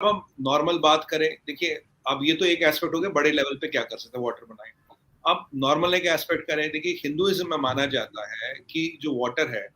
अब हम नॉर्मल बात करें, देखिए अब ये तो एक एस्पेक्ट हो गया, बड़े लेवल पे क्या कर सकते हैं वाटर बनाए। अब नॉर्मल एक एस्पेक्ट करें, देखिए हिंदुइज्म में माना जाता है कि जो वाटर है,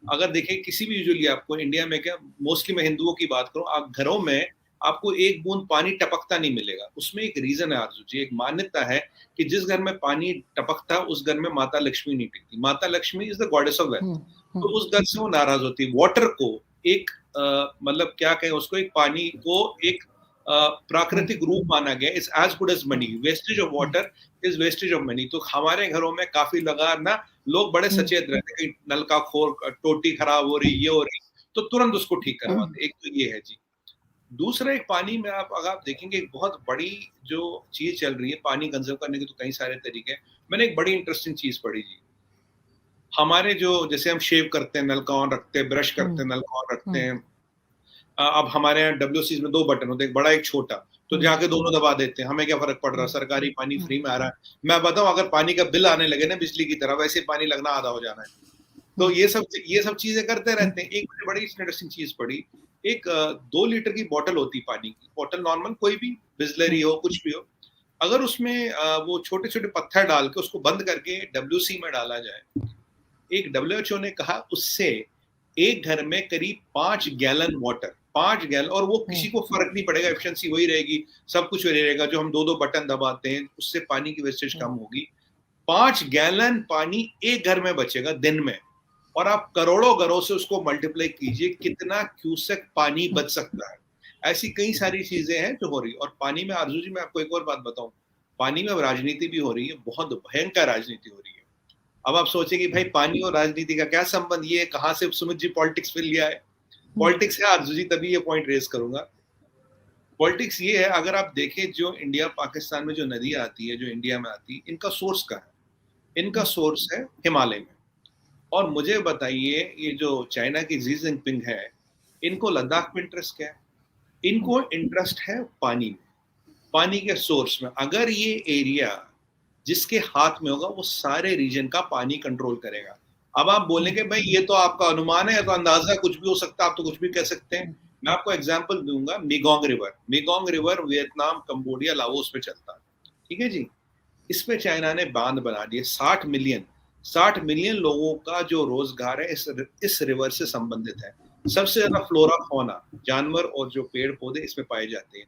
अगर देखें किसी भी यूजुअली आपको इंडिया में क्या, मोस्टली मैं हिंदुओं की बात करूं, आप घरों में आपको एक बूंद पानी टपकता नहीं मिलेगा। उसमें एक रीजन है आरजू जी, एक मान्यता है कि जिस घर में पानी टपकता उस घर में माता लक्ष्मी नहीं टिकती। माता Lakshmi is the goddess of wealth, hmm, तो उस घर से वो नाराज होती है। वाटर को एक मतलब क्या कहें उसको, एक पानी को एक प्राकृतिक रूप माना गया। Is as good as money, wastage of water is wastage of money. तो हमारे घरों में काफी लगा ना, लोग बड़े सचेत रहते हैं कि नल का खोर, टोटी खराब हो रही, ये हो रही, तो तुरंत उसको ठीक करवाते। एक तो ये है जी। दूसरा, एक पानी में आप अगर आप देखेंगे एक बहुत बड़ी जो चीज चल रही है पानी कंजर्व करने के, तो कई सारे तरीके हैं। मैंने एक बड़ी इंटरेस्टिंग चीज पढ़ी जी। हमारे जो जैसे हम शेव करते हैं नल का ऑन रखते हैं, ब्रश करते हैं नल का ऑन रखते हैं। अब हमारे यहाँ डब्ल्यूसीज में 2 बटन होते हैं, एक बड़ा एक छोटा, तो जाके दोनों दबा देते हैं। हमें क्या फर्क पड़ रहा है, सरकारी पानी फ्री में आ रहा है। मैं बताऊं, अगर पानी का बिल आने लगे ना बिजली की तरह, वैसे पानी लगना आधा हो जाना है। तो ये सब चीजें करते रहते हैं। एक मैंने बड़ी इंटरेस्टिंग चीज पढ़ी, एक 2 लीटर की बोतल होती पानी की बोतल, नॉर्मल कोई भी, बिस्लरी हो कुछ भी हो, अगर उसमें वो छोटे छोटे पत्थर डाल के उसको बंद करके डब्ल्यूसी में डाला जाए, एक डब्ल्यूएचओ ने कहा उससे एक घर में करीब 5 गैलन वाटर, 5 गैलन, और वो किसी को फर्क नहीं पड़ेगा, एफिशिएंसी वही रहेगी, सब कुछ वही रहेगा। जो हम 2-2 बटन दबाते हैं उससे पानी की वेस्टेज कम होगी। 5 गैलन पानी एक घर में बचेगा दिन में, और आप करोड़ों घरों से उसको मल्टीप्लाई कीजिए, कितना क्यूसेक पानी बच सकता है। ऐसी कई सारी चीजें हैं जो हो रही है। और पानी में आरजू जी, मैं आपको एक और बात बताऊं, पानी में अब राजनीति भी हो रही है, बहुत भयंकर राजनीति हो रही है। अब आप सोचें कि भाई पानी और राजनीति का क्या संबंध, ये कहां से सुमित जी पॉलिटिक्स फिर लिया है। पॉलिटिक्स है आरजू जी, तभी ये पॉइंट रेज करूंगा। पॉलिटिक्स ये है, अगर आप देखें जो इंडिया पाकिस्तान में जो नदियां आती है, जो इंडिया में आती है, इनका सोर्स कहाँ है? इनका सोर्स है हिमालय में। और मुझे बताइए, ये जो चाइना की जी जिनपिंग है, इनको लद्दाख में इंटरेस्ट क्या है? इनको इंटरेस्ट है पानी में, पानी के सोर्स में। अगर ये एरिया जिसके हाथ में होगा वो सारे रीजन का पानी कंट्रोल करेगा। अब आप बोलेंगे भाई ये तो आपका अनुमान है, तो अंदाजा कुछ भी हो सकता है, आप तो कुछ भी कह सकते हैं। मैं आपको एग्जांपल दूंगा, Mekong river. Mekong river Vietnam, Cambodia, Laos पे चलता है, ठीक है जी। इस पे चाइना ने बांध बना दिए। 60 मिलियन लोगों का जो रोजगार है इस रिवर से संबंधित है। सबसे ज्यादा फ्लोरा फौना, जानवर और जो पेड़ पौधे इसमें पाए जाते हैं।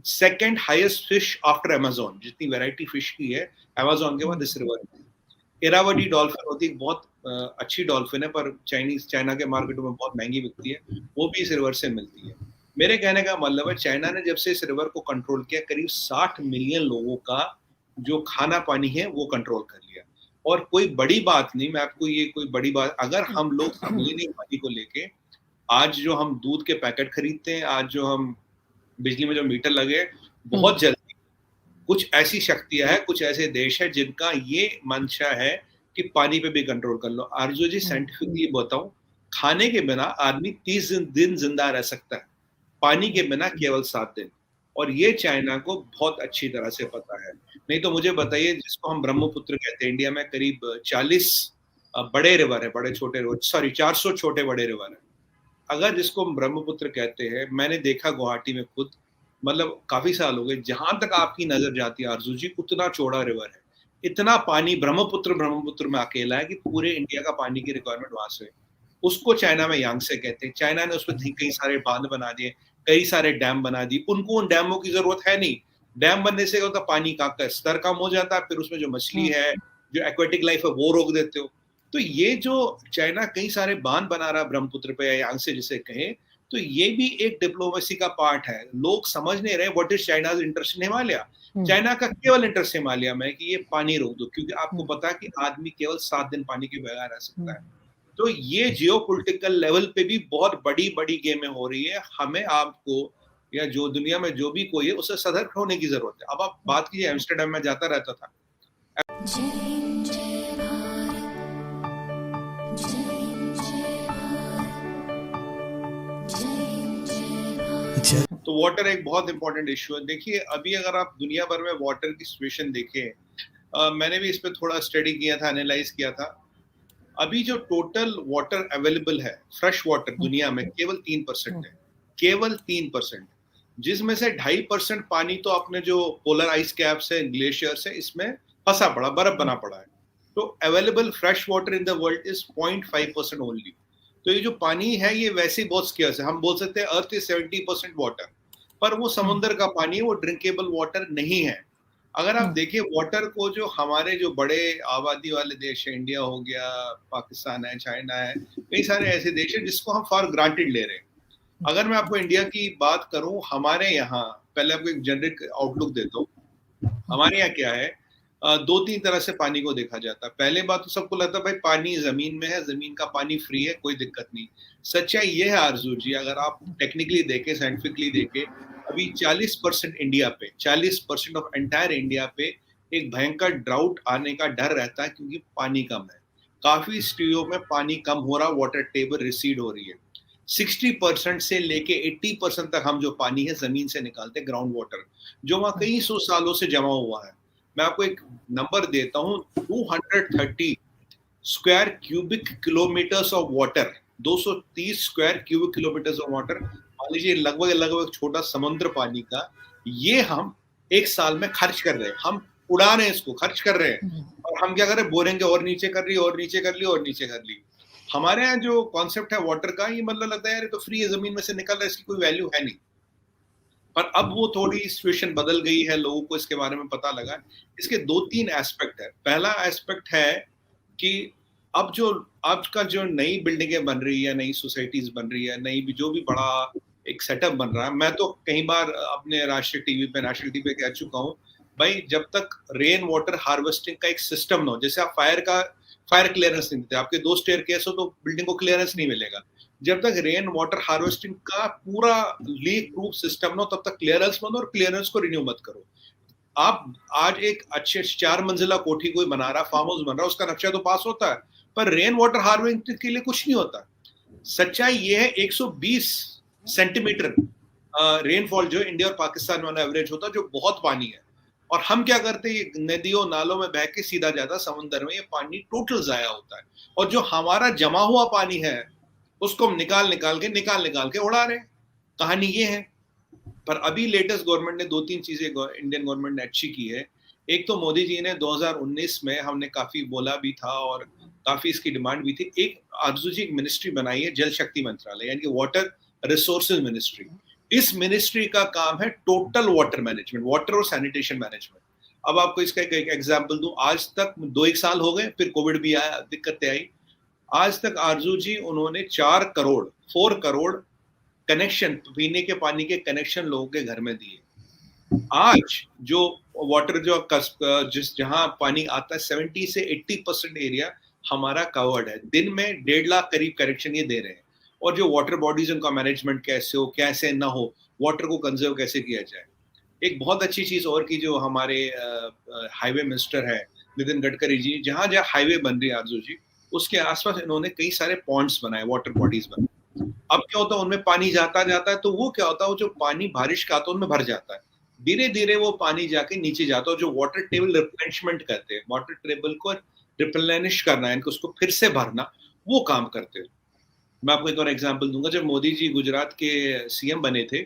Second highest fish after Amazon, जितनी वैरायटी फिश की है अमेजोन के बाद इस रिवर में। इरावदी डॉल्फिन होती है, बहुत अच्छी डॉल्फिन है, पर चाइना के मार्केटों में बहुत महंगी बिकती है, वो भी इस रिवर से मिलती है। मेरे कहने का मतलब है, चाइना ने जब से इस रिवर को कंट्रोल किया, करीब 60 मिलियन लोगों का जो खाना पानी है वो कंट्रोल कर लिया। और कोई बड़ी बात नहीं, मैं आपको ये कोई बड़ी बात, अगर हम लोग समझेंगे पानी को लेके, आज जो हम दूध के पैकेट खरीदते हैं, आज जो हम बिजली में जो मीटर लगे, बहुत जल्दी कुछ ऐसी शक्तियां हैं, कुछ ऐसे देश हैं जिनका ये मंशा है कि पानी पे भी कंट्रोल कर लो। आरजू जी, साइंटिफिकली बताऊं, खाने के बिना आदमी 30 दिन जिंदा रह सकता है, पानी के बिना केवल 7 दिन। और ये चाइना को बहुत अच्छी तरह से पता है। नहीं तो मुझे बताइए, जिसको हम ब्रह्मपुत्र कहते हैं, इंडिया में करीब 40 बड़े रिवर है, बड़े छोटे रिवर, सॉरी 400 छोटे बड़े रिवर है। अगर जिसको हम ब्रह्मपुत्र कहते हैं, मैंने देखा गुवाहाटी में खुद, मतलब काफी साल हो गए, जहां तक आपकी नजर जाती है आरजू जी, उतना चौड़ा रिवर है। इतना पानी ब्रह्मपुत्र में अकेला है कि पूरे इंडिया का पानी की रिक्वायरमेंट वहां से है। उसको चाइना में यांगसे कहते हैं। चाइना ने उसमें कई सारे बांध बना दिए, कई सारे डैम बना दिए। उनको उन डैमों की जरूरत है नहीं। डैम बनने से क्या होता है, पानी का स्तर कम हो जाता है, फिर उसमें जो मछली है, जो एक्वेटिक लाइफ है, वो रोक देते हो। तो ये जो चाइना कई सारे बांध बना रहा है ब्रह्मपुत्र पे, या यांगसे जिसे कहें, तो ये भी एक डिप्लोमेसी का पार्ट है। लोग समझ नहीं रहे what is China's interest in Himalaya. China का केवल इंटरेस्ट हिमालय में है कि ये पानी रोक दो, क्योंकि आपको पता है कि आदमी केवल 7 दिन पानी के बगैर रह सकता है। तो ये जियोपॉलिटिकल लेवल पे भी बहुत बड़ी बड़ी गेमें हो रही है। हमें, आपको, या जो दुनिया में जो भी कोई है, उससे सतर्क होने की जरूरत है। अब आप बात कीजिए, एम्स्टर्डम में जाता रहता था। तो वाटर एक बहुत इंपॉर्टेंट इशू है। देखिए, अभी अगर आप दुनिया भर में वाटर की सिचुएशन देखें, मैंने भी इस पे थोड़ा स्टडी किया था, एनालाइज किया था। अभी जो टोटल वाटर अवेलेबल है, फ्रेश वाटर दुनिया में, केवल 3% है, केवल 3%। जिसमें से 2.5% पानी तो अपने जो पोलर आइस कैप्स है, ग्लेशियर्स है, इसमें फंसा पड़ा, बर्फ बना पड़ा है। तो available fresh water in the world is 0.5% only. तो ये जो पानी है ये वैसे ही बहुत स्केर्स है। हम बोल सकते हैं अर्थ इज 70% वाटर, पर वो समुद्र का पानी है, वो ड्रिंकेबल वाटर नहीं है। अगर आप देखिए वाटर को, जो हमारे जो बड़े आबादी वाले देश है, इंडिया हो गया, पाकिस्तान है, चाइना है, कई सारे ऐसे देश है जिसको हम फॉर ग्रांटेड ले रहे हैं। अगर मैं आपको इंडिया की बात करूं, हमारे यहाँ, पहले आपको एक जनरिक आउटलुक देता हूँ। हमारे यहाँ क्या है, दो तीन तरह से पानी को देखा जाता है। पहले बात तो सबको लगता है भाई पानी जमीन में है, जमीन का पानी फ्री है, कोई दिक्कत नहीं। सच्चाई ये है आरजू जी, अगर आप टेक्निकली देखें, साइंटिफिकली देखें, अभी 40% इंडिया पे, 40% ऑफ एंटायर इंडिया पे एक भयंकर ड्राउट आने का डर रहता है, क्योंकि पानी कम है। काफी स्ट्रियो में पानी कम हो रहा, वाटर टेबल रिसीड हो रही है। 60% से लेके 80% तक हम जो पानी है जमीन से निकालते हैं, ग्राउंड वाटर, जो वहां कई सौ सालों से जमा हुआ है। मैं आपको एक नंबर देता हूँ, 230 square cubic kilometres of water, 230 square cubic kilometres of water, मान लीजिए लगभग लगभग छोटा समुद्र पानी का, ये हम एक साल में खर्च कर रहे हैं। हम उड़ा रहे हैं इसको, खर्च कर रहे हैं, और हम क्या कर रहे हैं, बोरेंगे और नीचे कर ली, और नीचे कर ली, और नीचे कर ली। हमारे यहाँ जो कॉन्सेप्ट है वाटर का, ये मतलब लगता है यार ये तो फ्री है, जमीन में से निकल रहा है, इसकी कोई वैल्यू है नहीं। पर अब वो थोड़ी सिचुएशन बदल गई है, लोगों को इसके बारे में पता लगा। इसके दो तीन एस्पेक्ट है। पहला एस्पेक्ट है कि अब जो आपका जो नई बिल्डिंगें बन रही है, नई सोसाइटीज बन रही है, नई भी जो भी बड़ा एक सेटअप बन रहा है, मैं तो कई बार अपने राष्ट्रीय टीवी पे, नेशनल टीवी पे कह चुका हूँ, भाई जब तक रेन वाटर हार्वेस्टिंग का एक सिस्टम ना हो, जैसे आप फायर क्लियरेंस नहीं देते, आपके 2 स्टेयरकेस हो तो बिल्डिंग को क्लियरेंस नहीं मिलेगा। जब तक रेन वाटर हार्वेस्टिंग का पूरा लीक प्रूफ सिस्टम ना हो, तब तक क्लियरेंस मत, और क्लियरेंस को रिन्यू मत करो। आप आज एक अच्छे 4 मंजिला कोठी कोई बना रहा, फार्म हाउस बन रहा, उसका नक्शा तो पास होता है, पर रेन वाटर हार्वेस्टिंग के लिए कुछ नहीं होता। सच्चाई ये है, 120 सेंटीमीटर रेनफॉल जो इंडिया और पाकिस्तान में एवरेज होता है, जो बहुत पानी है, और हम क्या करते हैं, नदियों नालों में बह के सीधा जाता है समुद्र में, ये पानी टोटल जाया होता है। और जो हमारा जमा हुआ पानी है, उसको हम निकाल निकाल के उड़ा रहे हैं। कहानी ये है। पर अभी लेटेस्ट गवर्नमेंट ने 2-3 चीजें इंडियन गवर्नमेंट ने अच्छी की है। एक तो मोदी जी ने 2019 में, हमने काफी बोला भी था और काफी इसकी डिमांड भी थी, एक आरजू जी एक मिनिस्ट्री बनाई है, जल शक्ति मंत्रालय, यानी कि वाटर रिसोर्सेज मिनिस्ट्री। इस मिनिस्ट्री का काम है टोटल वाटर मैनेजमेंट, वाटर और सैनिटेशन मैनेजमेंट। अब आपको इसका एक एग्जांपल दूं, आज तक 2-1 साल हो गए, फिर कोविड भी आया, दिक्कतें आई। आज तक आरजू जी उन्होंने 4 करोड़ कनेक्शन, पीने के पानी के कनेक्शन लोगों के घर में दिए। आज जो वाटर जिस जहां पानी आता है, 70 से 80% एरिया हमारा कवर्ड है। दिन में 1.5 लाख करीब कनेक्शन ये दे रहे हैं। और जो वाटर बॉडीज, उनका मैनेजमेंट कैसे हो, कैसे ना हो, वाटर को कंजर्व कैसे किया जाए। एक बहुत अच्छी चीज और की, जो हमारे हाईवे मिनिस्टर है नितिन गडकरी जी, जहां जहां हाईवे बन रही है आरजू जी, उसके आसपास इन्होंने कई सारे पॉन्ड्स बनाए, वाटर बॉडीज बनाए। अब क्या होता है, उनमें पानी जाता है, तो वो क्या होता है, वो जो पानी बारिश का आता है उनमें भर जाता है, धीरे धीरे वो पानी जाके नीचे जाता है। जो वाटर टेबल रिप्लेनिशमेंट करते हैं, वाटर टेबल को रिप्लेनिश करना है, उसको फिर से भरना, वो काम करते हैं। मैं आपको एक और एग्जांपल दूंगा। जब मोदी जी गुजरात के सीएम बने थे,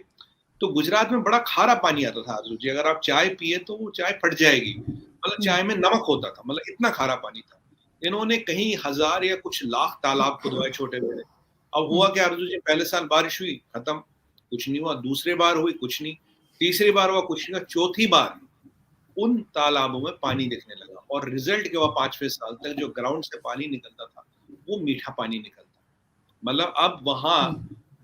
तो गुजरात में बड़ा खारा पानी आता था आरजू जी। अगर आप चाय पिए तो वो चाय फट जाएगी, मतलब चाय में नमक होता था, मतलब इतना खारा पानी था। इन्होंने कहीं 1000 या कुछ लाख तालाब खुदवाए, छोटे बड़े। अब हुआ क्या आरजू जी, पहले साल बारिश हुई, खत्म, कुछ नहीं हुआ। दूसरे बार हुई, कुछ नहीं। तीसरी बार हुआ, कुछ नहीं हुआ। चौथी बार उन तालाबों में पानी दिखने लगा, और रिजल्ट क्या हुआ, 5वें साल तक जो ग्राउंड से पानी निकलता था, वो मीठा पानी निकलता। मतलब अब वहां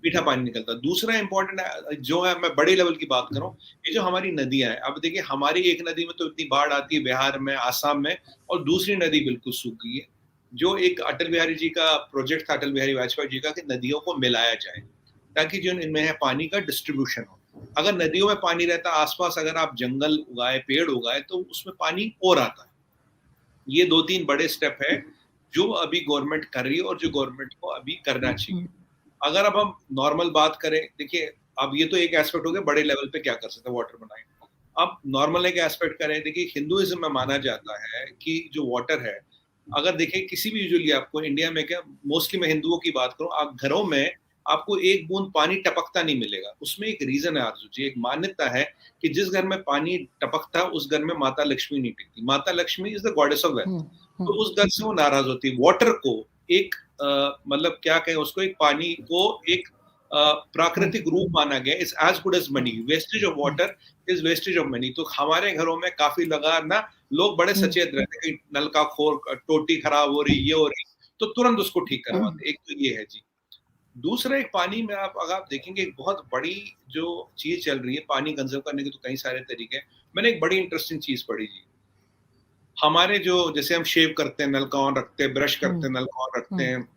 मीठा पानी निकलता। दूसरा इंपॉर्टेंट जो है, मैं बड़े लेवल की बात करूं, ये जो हमारी नदियां हैं, अब देखिए हमारी एक नदी में तो इतनी बाढ़ आती है, बिहार में, आसाम में, और दूसरी नदी बिल्कुल सूख गई है। जो एक अटल बिहारी जी का प्रोजेक्ट था, अटल बिहारी वाजपेयी जी का, कि नदियों को मिलाया जाए, ताकि जो इनमें है पानी का डिस्ट्रीब्यूशन हो। अगर नदियों में पानी रहता आसपास, अगर आप जंगल उगाए, पेड़ उगाए, तो उसमें पानी और आता है। ये 2-3 बड़े स्टेप है जो अभी गवर्नमेंट कर रही है, और जो गवर्नमेंट को अभी करना चाहिए। अगर अब हम नॉर्मल बात करें, देखिए अब ये तो एक एस्पेक्ट हो गया, बड़े लेवल पे क्या कर सकते हैं, वाटर बनाए। अब नॉर्मल एक एस्पेक्ट करें, देखिए हिंदुइज्म में माना जाता है कि जो वाटर है, अगर देखिए किसी भी, यूजुअली आपको इंडिया में, क्या मोस्टली मैं हिंदुओं की बात करूं, आप घरों में आपको एक बूंद पानी टपकता नहीं मिलेगा। उसमें एक रीजन है आरजू जी, एक मान्यता है कि जिस घर में पानी टपकता उस घर में माता लक्ष्मी नहीं टिकती। माता Lakshmi is the goddess of wealth. तो उस घर से वो नाराज होती है। वाटर को एक मतलब क्या कहें उसको, एक पानी को एक प्राकृतिक रूप माना गया। Is as good as money. Wastage of water is wastage of money. तो हमारे घरों में काफी लगा ना, लोग बड़े सचेत रहते हैं कि नल का खोर, टोटी खराब हो रही, ये हो रही, तो तुरंत उसको ठीक करवाते। एक तो ये है जी। दूसरा, एक पानी में अगर आप देखेंगे एक बहुत बड़ी जो चीज चल रही है पानी कंजर्व करने के, तो कई सारे तरीके हैं। मैंने एक बड़ी इंटरेस्टिंग चीज पढ़ी जी। हमारे जो जैसे हम शेव करते हैं नल का ऑन रखते हैं, ब्रश करते हैं नल का ऑन रखते हैं।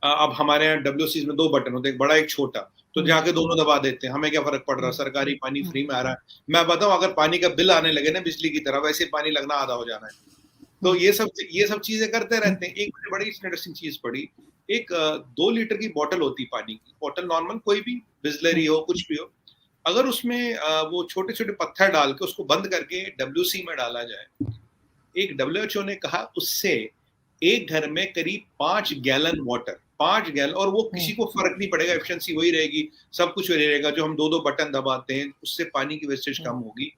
अब हमारे यहाँ डब्ल्यूसीज में 2 बटन होते हैं, एक बड़ा एक छोटा, तो जाके दोनों दबा देते हैं। हमें क्या फर्क पड़ रहा है, सरकारी पानी फ्री में आ रहा है। मैं बताऊं, अगर पानी का बिल आने लगे ना बिजली की तरह, वैसे पानी लगना आधा हो जाना है। तो ये सब चीजें करते रहते हैं। एक मैंने बड़ी इंटरेस्टिंग चीज पढ़ी। एक 2 लीटर की बोतल होती पानी की, बोतल नॉर्मल कोई भी, बिस्लरी हो कुछ भी हो, अगर उसमें वो छोटे छोटे पत्थर डाल के उसको बंद करके डब्ल्यूसी में डाला जाए, एक डब्ल्यूएचओ ने कहा उससे एक घर में करीब 5 गैलन वाटर, 5 गैलन, और वो किसी को फर्क नहीं पड़ेगा, एफिशिएंसी वही रहेगी, सब कुछ वही रहेगा। जो हम 2-2 बटन दबाते हैं उससे पानी की वेस्टेज कम होगी।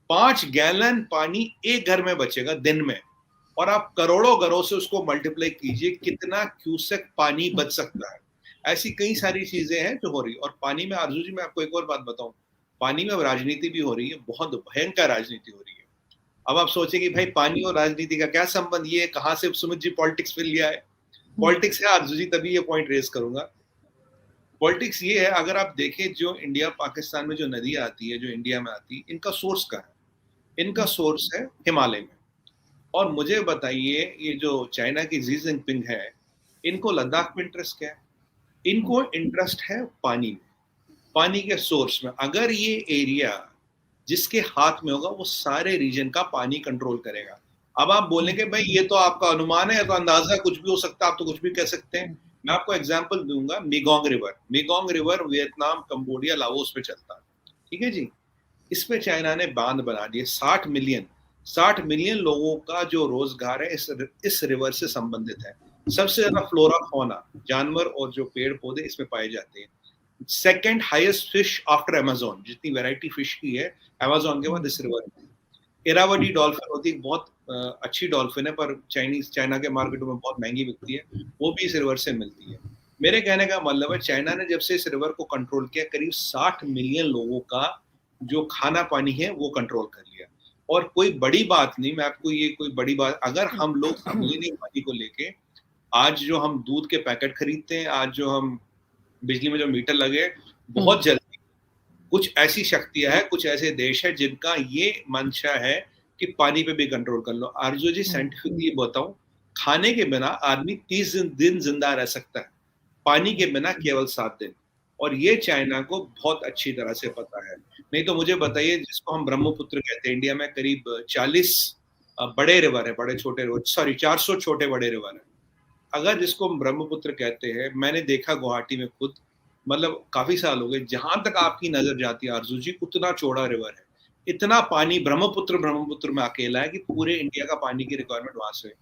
5 गैलन पानी एक घर में बचेगा दिन में, और आप करोड़ों घरों से उसको मल्टीप्लाई कीजिए, कितना क्यूसेक पानी बच सकता है। ऐसी कई सारी चीजें हैं जो हो रही है। और पानी में आरजू जी मैं आपको एक और बात बताऊं, पानी में अब राजनीति भी हो रही है, बहुत भयंकर राजनीति हो रही है। अब आप सोचेंगे भाई पानी और राजनीति का क्या संबंध, ये कहां से सुमित जी पॉलिटिक्स में लिया है? पॉलिटिक्स है आरजू जी, तभी ये पॉइंट रेज करूंगा। पॉलिटिक्स ये है, अगर आप देखें जो इंडिया पाकिस्तान में जो नदियां आती है, जो इंडिया में आती है, इनका सोर्स कहाँ है? इनका सोर्स है हिमालय में। और मुझे बताइए, ये जो चाइना की जी जिनपिंग है, इनको लद्दाख में इंटरेस्ट क्या है? इनको इंटरेस्ट है पानी में, पानी के सोर्स में। अगर ये एरिया जिसके हाथ में होगा वो सारे रीजन का पानी कंट्रोल करेगा। अब आप बोलेंगे भाई ये तो आपका अनुमान है, तो अंदाजा कुछ भी हो सकता है, आप तो कुछ भी कह सकते हैं। मैं आपको एग्जांपल दूंगा, Mekong river. Mekong river Vietnam, Cambodia, Laos में चलता है, ठीक है जी। इसमें चाइना ने बांध बना दिए। 60 मिलियन लोगों का जो रोजगार है इस रिवर से संबंधित है। सबसे ज्यादा फ्लोरा फौना, जानवर और जो पेड़ पौधे इसमें पाए जाते हैं। Second highest fish after Amazon, जितनी वैरायटी फिश की है अमेजोन के बाद इस रिवर में। इरावदी डॉल्फिन होती है, बहुत अच्छी डॉल्फिन है, पर चाइना के मार्केटों में बहुत महंगी बिकती है, वो भी इस रिवर से मिलती है। मेरे कहने का मतलब है, चाइना ने जब से इस रिवर को कंट्रोल किया, करीब 60 मिलियन लोगों का जो खाना पानी है वो कंट्रोल कर लिया। और कोई बड़ी बात नहीं, मैं आपको ये कोई बड़ी बात, अगर हम लोग समझे नहीं पानी को लेके, आज जो हम दूध के पैकेट खरीदते हैं, आज जो हम बिजली में जो मीटर लगे, बहुत जल्दी कुछ ऐसी शक्तियां हैं, कुछ ऐसे देश है जिनका ये मंशा है कि पानी पे भी कंट्रोल कर लो। आरजू जी साइंटिफिकली बताऊं, खाने के बिना आदमी 30 दिन जिंदा रह सकता है, पानी के बिना केवल 7 दिन। और ये चाइना को बहुत अच्छी तरह से पता है। नहीं तो मुझे बताइए, जिसको हम ब्रह्मपुत्र कहते हैं, इंडिया में करीब 40 बड़े रिवर है, बड़े छोटे रिवर, सॉरी 400 छोटे बड़े रिवर है। अगर जिसको हम ब्रह्मपुत्र कहते हैं, मैंने देखा गुवाहाटी में खुद, मतलब काफी साल हो गए, जहां तक आपकी नजर जाती है आरजू जी, उतना चौड़ा रिवर है। इतना पानी ब्रह्मपुत्र में अकेला है कि पूरे इंडिया का पानी की रिक्वायरमेंट वहां से है।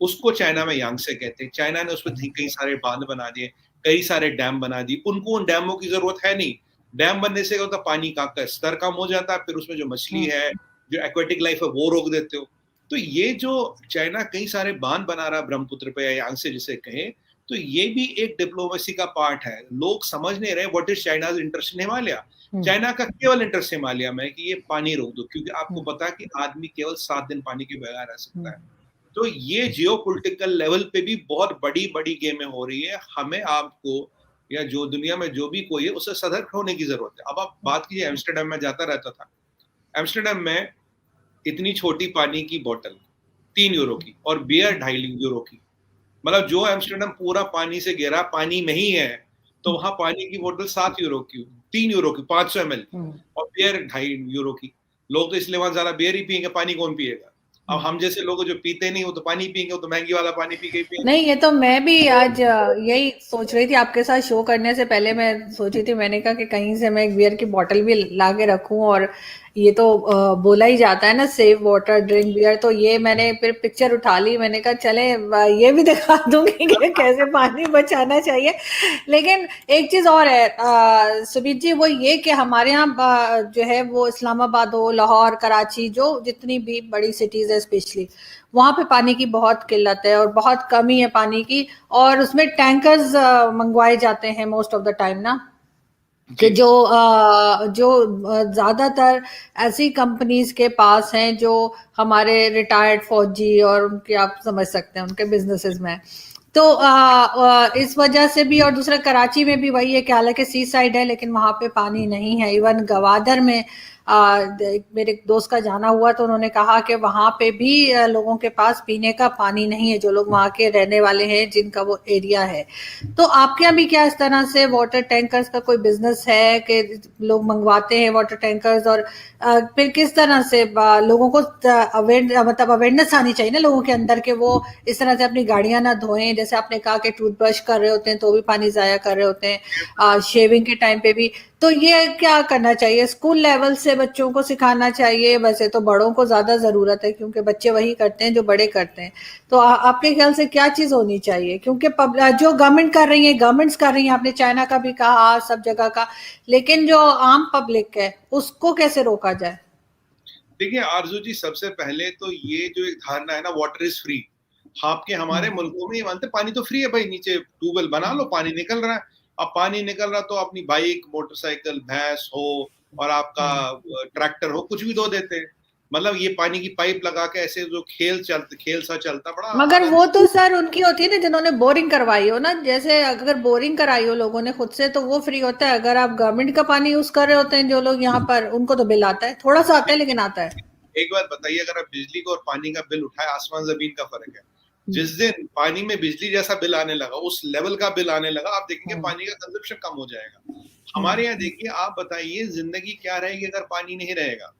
उसको चाइना में यांगसे कहते हैं। चाइना ने उस पर कई सारे बांध बना दिए, कई सारे डैम बना दिए। उनको उन डैमों की जरूरत है नहीं। डैम बनने से होता पानी का स्तर कम हो जाता है, फिर उसमें जो मछली है, जो एक्वेटिक लाइफ है, वो रोक देते हो। तो ये जो चाइना कई सारे बांध बना रहा है ब्रह्मपुत्र पे, या यांगसे जिसे कहें, तो ये भी एक डिप्लोमेसी का पार्ट है। लोग समझ नहीं रहे what is China's interest in Himalaya. China का केवल इंटरेस्ट हिमालय में है कि ये पानी रोक दो, क्योंकि आपको पता है कि आदमी केवल 7 दिन पानी के बगैर रह सकता है। तो ये जियोपॉलिटिकल लेवल पे भी बहुत बड़ी बड़ी गेमें हो रही है। हमें, आपको, या जो दुनिया में जो भी कोई है, उससे सतर्क होने की जरूरत है। अब आप बात कीजिए, एम्स्टर्डम में जाता रहता था, एम्स्टर्डम में इतनी छोटी पानी की बोतल 3 यूरो की, और बियर 2.5 यूरो की। मतलब जो एम्स्टर्डम पूरा पानी से घिरा, पानी में ही है, तो वहां पानी की बोतल 7 यूरो की, 3 यूरो की, 500 ml, और बियर 2.5 यूरो की। लोग तो इसलिए वहां ज्यादा बियर ही पियेंगे, पानी कौन पिएगा? अब हम जैसे लोग जो पीते नहीं, वो तो पानी पियेंगे, वो तो महंगी वाला पानी पी के पियेंगे। नहीं, ये तो मैं भी आज यही सोच रही थी, आपके साथ शो करने से पहले मैं सोची थी, मैंने कहा कि कहीं से मैं एक बियर की बोतल भी ला के रखूं और ये तो बोला ही जाता है ना, सेव वाटर ड्रिंक बियर, तो ये मैंने फिर पिक्चर उठा ली, मैंने कहा चले ये भी दिखा दूंगी कि कैसे पानी बचाना चाहिए। लेकिन एक चीज और है सुबीर जी, वो ये कि हमारे यहाँ जो है वो इस्लामाबाद हो, लाहौर, कराची, जो जितनी भी बड़ी सिटीज है स्पेशली, वहां पे पानी की बहुत किल्लत है और बहुत कमी है पानी की, और उसमें टैंकर्स मंगवाए जाते हैं मोस्ट ऑफ द टाइम ना, कि जी जो ज्यादातर ऐसी कंपनीज के पास हैं जो हमारे रिटायर्ड फौजी और उनके, आप समझ सकते हैं, उनके बिजनेसेस में। तो इस वजह से भी, और दूसरा कराची में भी वही है कि हालांकि सी साइड है लेकिन वहां पे पानी नहीं है। इवन गवादर में मेरे दोस्त का जाना हुआ तो उन्होंने कहा कि वहां पे भी लोगों के पास पीने का पानी नहीं है, जो लोग वहां के रहने वाले हैं, जिनका वो एरिया है। तो आपके यहाँ भी क्या इस तरह से वाटर टैंकर्स का कोई बिजनेस है कि लोग मंगवाते हैं वाटर टैंकर्स, और फिर किस तरह से लोगों को मतलब अवेयरनेस आनी चाहिए ना लोगों के अंदर, कि वो इस तरह से अपनी गाड़ियां ना धोएं, जैसे आपने कहा कि टूथब्रश कर रहे होते हैं तो भी पानी जाया कर रहे होते हैं, शेविंग के टाइम पे भी। तो ये क्या करना चाहिए, स्कूल लेवल से बच्चों को सिखाना चाहिए? वैसे तो बड़ों को ज्यादा जरूरत है क्योंकि बच्चे वही करते हैं जो बड़े करते हैं। तो आपके ख्याल से क्या चीज होनी चाहिए? क्योंकि जो गवर्नमेंट कर रही है, गवर्नमेंट्स कर रही है, आपने चाइना का भी कहा, सब जगह का, लेकिन जो आम पब्लिक है उसको कैसे रोका जाए? देखिए आरजू जी, सबसे पहले तो ये जो एक धारणा है ना, वाटर इज फ्री, आपके हमारे मुल्कों में ये मानते पानी तो फ्री है भाई, नीचे ट्यूबवेल बना लो, पानी निकल रहा है। अब पानी निकल रहा तो अपनी बाइक, मोटरसाइकिल, भैंस हो और आपका ट्रैक्टर हो, कुछ भी धो देते हैं। मतलब ये पानी की पाइप लगा के ऐसे जो खेल सा चलता, बड़ा मगर आनंद। वो तो सर उनकी होती है ना जिन्होंने बोरिंग करवाई हो ना, जैसे अगर बोरिंग कराई हो लोगों ने खुद से तो वो फ्री होता है। अगर आप गवर्नमेंट का पानी यूज कर रहे होते हैं जो लोग यहाँ पर, उनको तो बिल आता है, थोड़ा सा आता है लेकिन आता है। एक बात बताइए, अगर आप बिजली को और पानी का बिल उठाए, आसमान जमीन का फर्क है। जिस दिन पानी में बिजली जैसा बिल आने लगा, उस लेवल का बिल आने लगा, आप देखेंगे पानी का कंजप्शन कम हो जाएगा। हमारे यहाँ देखिए, आप बताइए जिंदगी क्या रहेगी अगर पानी नहीं रहेगा।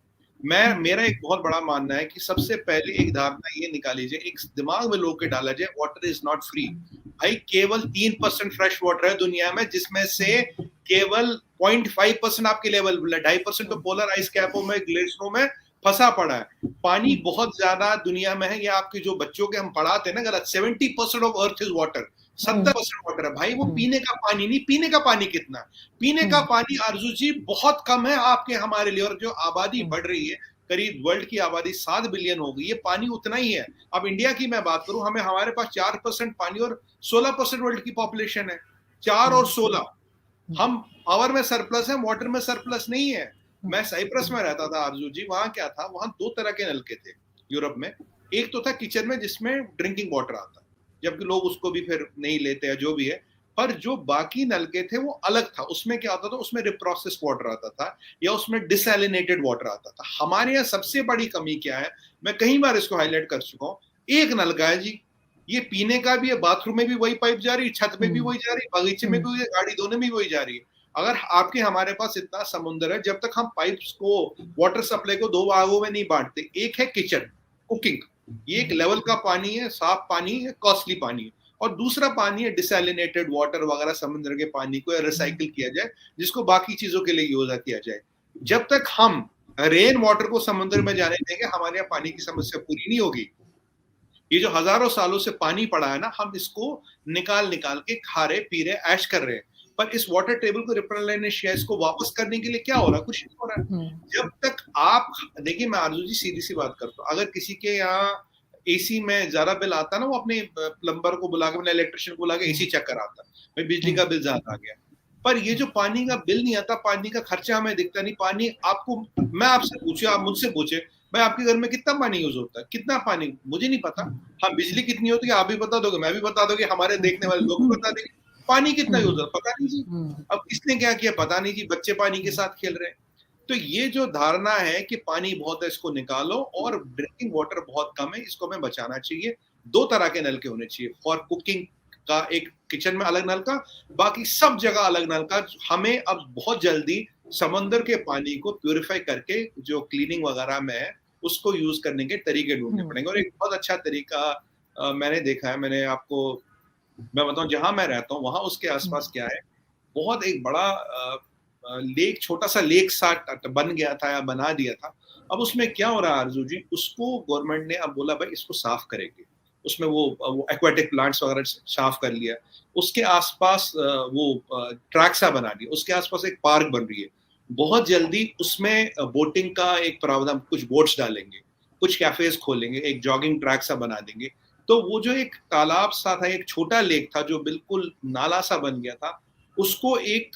मेरा एक बहुत बड़ा मानना है कि सबसे पहले एक धारणा ये निकाली जाए, एक दिमाग में लोग के डाला जाए, वाटर इज नॉट फ्री। भाई केवल 3% फ्रेश वाटर है दुनिया में, जिसमें से केवल 0.5% आपके लेवल, 2.5% तो पोलर आइस कैपों में, ग्लेशियरों में फंसा पड़ा है। पानी बहुत ज्यादा दुनिया में है। ये आपके जो बच्चों के हम पढ़ाते हैं ना गलत, 70% of earth is water, 70% water है भाई। वो पीने का पानी नहीं, पीने का पानी कितना, पीने का पानी आरजू जी बहुत कम है आपके हमारे लिए। और जो आबादी बढ़ रही है, करीब वर्ल्ड की आबादी 7 बिलियन हो गई, ये पानी उतना ही है। अब इंडिया की मैं बात करूं, हमारे पास 4% पानी और 16% वर्ल्ड की पॉपुलेशन है। 4 और 16, हम पावर में सरप्लस है, वाटर में सरप्लस नहीं है। मैं साइप्रस में रहता था आरजू जी, वहां क्या था, वहां 2 तरह के नलके थे यूरोप में। एक तो था किचन में जिसमें ड्रिंकिंग वाटर आता, जबकि लोग उसको भी फिर नहीं लेते हैं, जो भी है। पर जो बाकी नलके थे वो अलग था। उसमें क्या होता था, उसमें रिप्रोसेस वाटर आता था या उसमें डिसैलिनेटेड वाटर आता था। हमारे यहाँ सबसे बड़ी कमी क्या है, मैं कई बार इसको हाईलाइट कर चुका हूँ। एक नलका है जी, ये पीने का भी है, बाथरूम में भी वही पाइप जा रही है, छत में भी वही जा रही है, बगीचे में भी वही, गाड़ी धोने में भी वही जा रही है। अगर आपके हमारे पास इतना समुद्र है, जब तक हम पाइप्स को, वाटर सप्लाई को 2 भागों में नहीं बांटते, एक है किचन कुकिंग, ये एक लेवल का पानी है, साफ पानी है, कॉस्टली पानी है। और दूसरा पानी है डिसैलिनेटेड वाटर वगैरह, समुद्र के पानी को रिसाइकिल किया जाए, जिसको बाकी चीजों के लिए यूज किया जाए। जब तक हम रेन वाटर को समुद्र में जाने देंगे, हमारे यहाँ पानी की समस्या पूरी नहीं होगी। ये जो हजारों सालों से पानी पड़ा है ना, हम इसको निकाल निकाल के खा रहे, पी रहे, ऐश कर रहे हैं। पर इस वाटर टेबल को रिप्लेनिश या इसको वापस करने के लिए क्या हो रहा है, कुछ नहीं हो रहा है। जब तक आप देखिए, मैं आरजू जी सीधी सी बात करता हूँ, अगर किसी के यहाँ एसी में ज्यादा बिल आता ना, वो अपने प्लम्बर को बुला के, अपने इलेक्ट्रिशियन को बुला के एसी चेक कराता, भाई बिजली का बिल ज्यादा आ गया। पर ये जो पानी का बिल नहीं आता, पानी का खर्चा हमें दिखता नहीं। पानी आपको, मैं आपसे पूछे, आप मुझसे पूछे, भाई आपके घर में कितना पानी यूज होता है, कितना पानी, मुझे नहीं पता। हाँ, बिजली कितनी होती है आप भी बता दोगे, मैं भी बता दोगे, हमारे देखने वाले लोग भी बता देंगे। पानी कितना यूज होता है पता नहीं जी। अब किसने क्या किया पता नहीं जी, बच्चे पानी के साथ खेल रहे हैं। तो ये जो धारणा है कि पानी बहुत है, इसको निकालो, और ड्रिंकिंग वाटर बहुत कम है, इसको हमें बचाना चाहिए। 2 तरह के नलके होने चाहिए, फॉर कुकिंग का एक, किचन में अलग नलका, बाकी सब जगह अलग नलका। हमें अब बहुत जल्दी समंदर के पानी को प्यूरिफाई करके, जो क्लीनिंग वगैरह में है, उसको यूज करने के तरीके ढूंढने पड़ेंगे। और एक बहुत अच्छा तरीका मैंने देखा है, मैंने आपको मैं बताऊं, जहां मैं रहता हूँ वहां उसके आसपास क्या है, बहुत एक बड़ा लेक, छोटा सा लेक सा बन गया था या बना दिया था। अब उसमें क्या हो रहा है आरजू जी, उसको गवर्नमेंट ने अब बोला भाई इसको साफ करेंगे। उसमें वो एक्वाटिक प्लांट्स वगैरह साफ कर लिया। उसके आसपास वो ट्रैक सा बना दिया, उसके आसपास एक पार्क बन रही है। बहुत जल्दी उसमें बोटिंग का एक प्रावधान, कुछ बोट्स डालेंगे, कुछ कैफेज खोलेंगे, एक जॉगिंग ट्रैक सा बना देंगे। तो वो जो एक तालाब सा था, एक छोटा लेक था जो बिल्कुल नाला सा बन गया था, उसको एक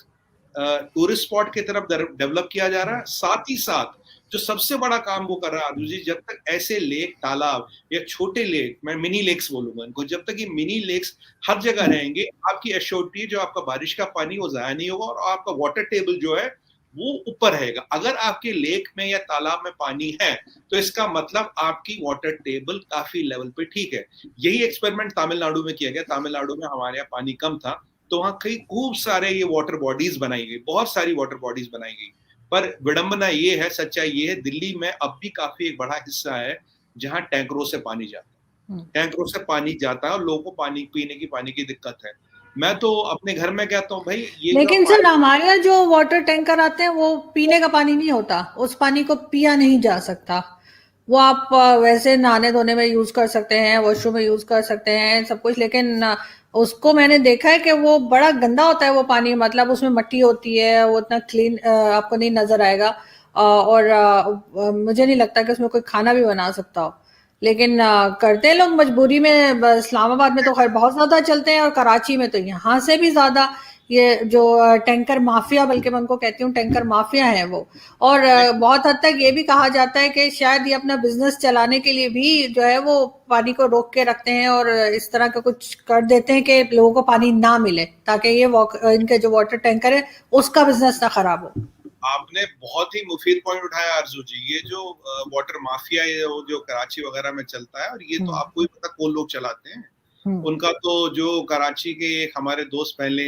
टूरिस्ट स्पॉट की तरफ डेवलप किया जा रहा है। साथ ही साथ जो सबसे बड़ा काम वो कर रहा है आरजू जी, जब तक ऐसे लेक, तालाब या छोटे लेक, मैं मिनी लेक्स बोलूंगा इनको, जब तक ये मिनी लेक्स हर जगह रहेंगे, आपकी एश्योरिटी जो आपका बारिश का पानी वो जाया नहीं होगा और आपका वाटर टेबल जो है वो ऊपर रहेगा। अगर आपके लेक में या तालाब में पानी है तो इसका मतलब आपकी वाटर टेबल काफी लेवल पे ठीक है। यही एक्सपेरिमेंट तमिलनाडु में किया गया। तमिलनाडु में हमारे यहाँ पानी कम था, तो वहां कई खूब सारे ये वाटर बॉडीज बनाई गई, बहुत सारी वाटर बॉडीज बनाई गई। पर विडंबना ये है, सच्चाई ये है, दिल्ली में अब भी काफी एक बड़ा हिस्सा है जहां टैंकरों से पानी जाता है। टैंकरों से पानी जाता है और लोगों को पानी पीने की पानी की दिक्कत है। मैं तो अपने घर में कहता हूँ भाई ये लेकिन सर हमारे यहाँ जो वाटर टैंकर आते हैं वो पीने का पानी नहीं होता, उस पानी को पिया नहीं जा सकता। वो आप वैसे नहाने धोने में यूज कर सकते हैं, वॉशरूम में यूज कर सकते हैं, सब कुछ, लेकिन उसको मैंने देखा है कि वो बड़ा गंदा होता है वो पानी, मतलब उसमें मट्टी होती है, वो इतना क्लीन आपको नहीं नजर आएगा। और मुझे नहीं लगता कि उसमें कोई खाना भी बना सकता हो, लेकिन करते हैं लोग मजबूरी में। इस्लामाबाद में तो खैर बहुत ज्यादा चलते हैं और कराची में तो यहाँ से भी ज्यादा ये जो टैंकर माफिया, बल्कि मैं उनको कहती हूँ टैंकर माफिया है वो। और बहुत हद तक ये भी कहा जाता है कि शायद ये अपना बिजनेस चलाने के लिए भी जो है वो पानी को रोक के रखते हैं और इस तरह का कुछ कर देते हैं कि लोगों को पानी ना मिले, ताकि ये इनके जो वाटर टैंकर है उसका बिजनेस ना खराब हो। आपने बहुत ही मुफीद पॉइंट उठाया आरजू जी। ये जो वाटर माफिया है वो जो कराची वगैरह में चलता है, और ये तो आपको ही पता कौन लोग चलाते हैं। उनका तो जो कराची के एक हमारे दोस्त पहले,